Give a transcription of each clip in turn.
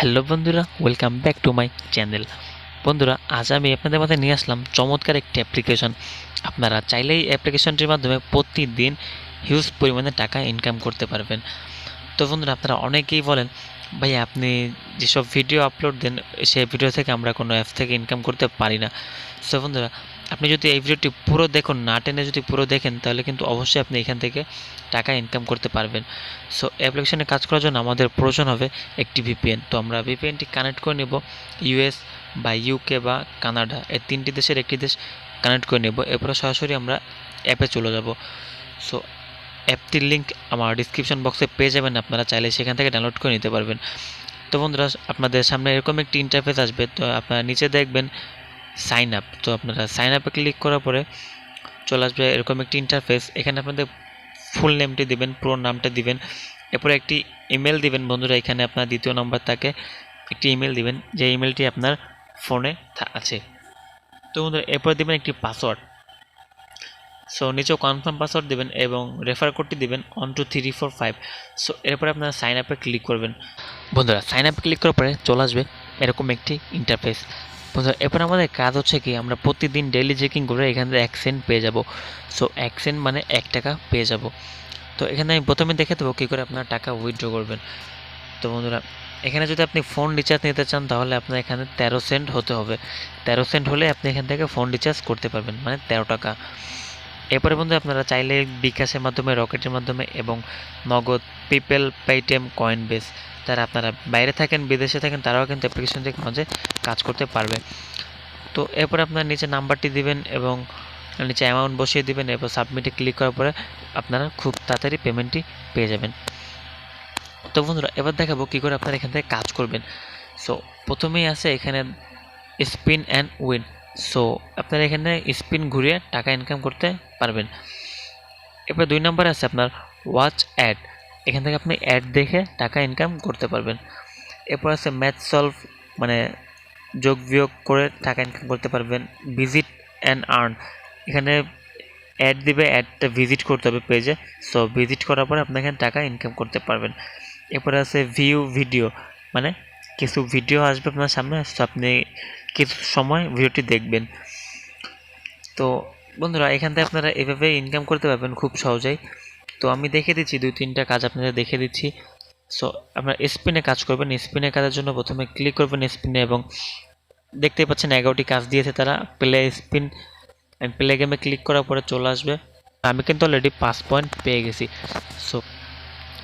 Hello বন্ধুরা, welcome back to my channel. বন্ধুরা, আজ আমি আপনাদের মাঝে নিয়ে আসলাম চমৎকার একটি অ্যাপ্লিকেশন। আপনারা চাইলেই অ্যাপ্লিকেশনটির মাধ্যমে প্রতিদিন হিউজ পরিমাণে টাকা ইনকাম করতে পারবেন। তো বন্ধুরা, আপনারা অনেকেই বলেন, ভাই আপনি যেসব ভিডিও আপলোড দেন সেই ভিডিও থেকে আমরা কোনো অ্যাপ থেকে ইনকাম করতে পারি না। সো বন্ধুরা, আপনি যদি এই ভিডিওটি পুরো দেখুন, না টেনে যদি পুরো দেখেন, তাহলে কিন্তু অবশ্যই আপনি এখান থেকে টাকা ইনকাম করতে পারবেন। সো অ্যাপ্লিকেশনে কাজ করার জন্য আমাদের প্রয়োজন হবে একটি ভিপিএন। তো আমরা ভিপিএনটি কানেক্ট করে নেব ইউএস বা ইউকে বা কানাডা, এই তিনটি দেশের একটি দেশ কানেক্ট করে নেব। এরপরে সরাসরি আমরা অ্যাপে চলে যাব। সো অ্যাপটির লিঙ্ক আমার ডিসক্রিপশন বক্সে পেয়ে যাবেন, আপনারা চাইলে সেখান থেকে ডাউনলোড করে নিতে পারবেন। তো বন্ধুরা, আপনাদের সামনে এরকম একটি ইন্টারফেস আসবে। তো আপনারা নিচে দেখবেন সাইন আপ। তো আপনারা সাইন আপে ক্লিক করার পরে চলে আসবে এরকম একটি ইন্টারফেস। এখানে আপনাদের ফুল নেমটি দিবেন, পুরো নামটা দিবেন, এরপরে একটি ইমেল দিবেন। বন্ধুরা, এখানে আপনার দ্বিতীয় নম্বর তাকে একটি ইমেল দিবেন, যে ইমেলটি আপনার ফোনে আছে। তো বন্ধুরা, এরপরে দিবেন একটি পাসওয়ার্ড। সো নিচেও কনফার্ম পাসওয়ার্ড দিবেন এবং রেফার কোডটি দিবেন 12345। সো এরপরে আপনারা সাইন আপে ক্লিক করবেন। বন্ধুরা, সাইন আপে ক্লিক করার পরে চলে আসবে এরকম একটি ইন্টারফেস। বন্ধুরা, এরপর আমাদের কাজ হচ্ছে কি, আমরা প্রতিদিন ডেইলি চেকিং করে এখান থেকে 1 সেন্ট পেয়ে যাব। সো 1 সেন্ট মানে 1 টাকা পেয়ে যাব। তো এখানে আমি প্রথমে দেখে দেবো কী করে আপনারা টাকা উইথড্র করবেন। তো বন্ধুরা, এখানে যদি আপনি ফোন রিচার্জ নিতে চান, তাহলে আপনার এখানে 13 সেন্ট হতে হবে। 13 সেন্ট হলে আপনি এখান থেকে ফোন রিচার্জ করতে পারবেন, মানে 13 টাকা। এরপরে বন্ধু, আপনারা চাইলে বিকাশের মাধ্যমে, রকেটের মাধ্যমে এবং নগদ, পেপ্যাল, পেটিএম, কয়েনবেস, যারা আপনারা বাইরে থাকেন, বিদেশে থাকেন, তারাও কিন্তু অ্যাপ্লিকেশন থেকে মাঝে কাজ করতে পারবে। তো এরপরে আপনার নিচে নাম্বারটি দিবেন এবং নিচে অ্যামাউন্ট বসিয়ে দিবেন। এরপর সাবমিটে ক্লিক করার পরে আপনারা খুব তাড়াতাড়ি পেমেন্টটি পেয়ে যাবেন। তো বন্ধুরা, এবার দেখাবো কী করে আপনারা এখান থেকে কাজ করবেন। সো প্রথমেই আছে এখানে স্পিন অ্যান্ড উইন। সো আপনারা এখানে স্পিন ঘুরিয়ে টাকা ইনকাম করতে পারবেন। এরপর 2 নম্বরে আছে আপনার ওয়াচ অ্যাড। এখান থেকে আপনি অ্যাড দেখে টাকা ইনকাম করতে পারবেন। এরপর আছে ম্যাথ সলভ, মানে যোগ বিয়োগ করে টাকা ইনকাম করতে পারবেন। ভিজিট অ্যান্ড আর্ন, এখানে অ্যাড দিবে, অ্যাডটা ভিজিট করতে হবে পেজে। সো ভিজিট করার পরে আপনি এখানে টাকা ইনকাম করতে পারবেন। এরপরে আছে ভিউ ভিডিও, মানে কিছু ভিডিও আসবে আপনার সামনে, সো আপনি কিছু সময় ভিডিওটি দেখবেন। তো বন্ধুরা, এখান থেকে আপনারা এভাবে ইনকাম করতে পারবেন খুব সহজেই। তো আমি দেখে দিচ্ছি 2-3টা কাজ আপনাদের দেখে দিচ্ছি। সো আপনারা স্পিনে কাজ করবেন। স্পিনে কাজের জন্য প্রথমে ক্লিক করবেন স্পিনে এবং দেখতেই পাচ্ছেন 11টি কাজ দিয়েছে তারা। প্লে স্পিন, প্লে গেমে ক্লিক করার পরে চলে আসবে। আমি কিন্তু অলরেডি 5 পয়েন্ট পেয়ে গেছি। সো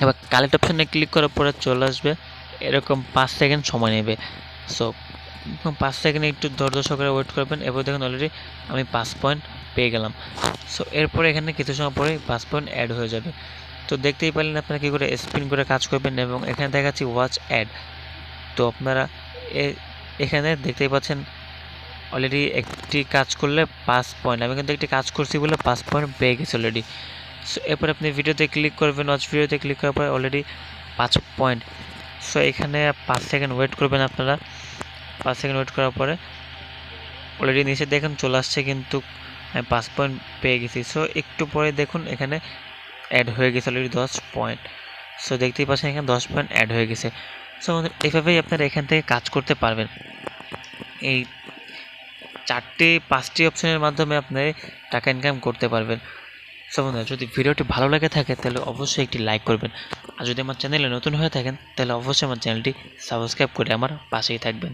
এবার কালেক্ট অপশানে ক্লিক করার পরে চলে আসবে এরকম 5 সেকেন্ড সময় নেবে। সো 5 সেকেন্ড একটু ধৈর্য সহকারে ওয়েট করবেন। এরপর দেখুন অলরেডি আমি 5 পয়েন্ট পেয়ে গেলাম। সো এরপরে এখানে কিছু সময় পরে 5 পয়েন্ট অ্যাড হয়ে যাবে। তো দেখতেই পারলেন আপনারা কী করে স্পিন করে কাজ করবেন। এবং এখানে দেখাচ্ছি ওয়াচ অ্যাড। তো আপনারা এখানে দেখতেই পাচ্ছেন অলরেডি একটি কাজ করলে 5 পয়েন্ট, আমি কিন্তু একটি কাজ করছি বলে 5 পয়েন্ট পেয়ে গেছি অলরেডি। সো এরপর আপনি ভিডিওতে ক্লিক করবেন, ওয়াচ ভিডিওতে ক্লিক করার পরে অলরেডি 5 পয়েন্ট। সো এখানে 5 সেকেন্ড ওয়েট করবেন আপনারা। 5 সেকেন্ড ওয়েট করার পরে অলরেডি নিচে দেখুন চলে আসছে, কিন্তু আমি 5 পয়েন্ট পেয়ে গেছি। সো একটু পরে দেখুন এখানে অ্যাড হয়ে গেছে অলরেডি 10 পয়েন্ট। সো দেখতেই পাচ্ছেন এখানে 10 পয়েন্ট অ্যাড হয়ে গেছে। সো এইভাবেই আপনারা এখান থেকে কাজ করতে পারবেন। এই 4-5টি অপশনের মাধ্যমে আপনি টাকা ইনকাম করতে পারবেন। সো বন্ধুরা, যদি ভিডিওটি ভালো লাগে থাকে তাহলে অবশ্যই একটি লাইক করবেন। আর যদি আমার চ্যানেলে নতুন হয়ে থাকেন তাহলে অবশ্যই আমার চ্যানেলটি সাবস্ক্রাইব করে আমার পাশেই থাকবেন।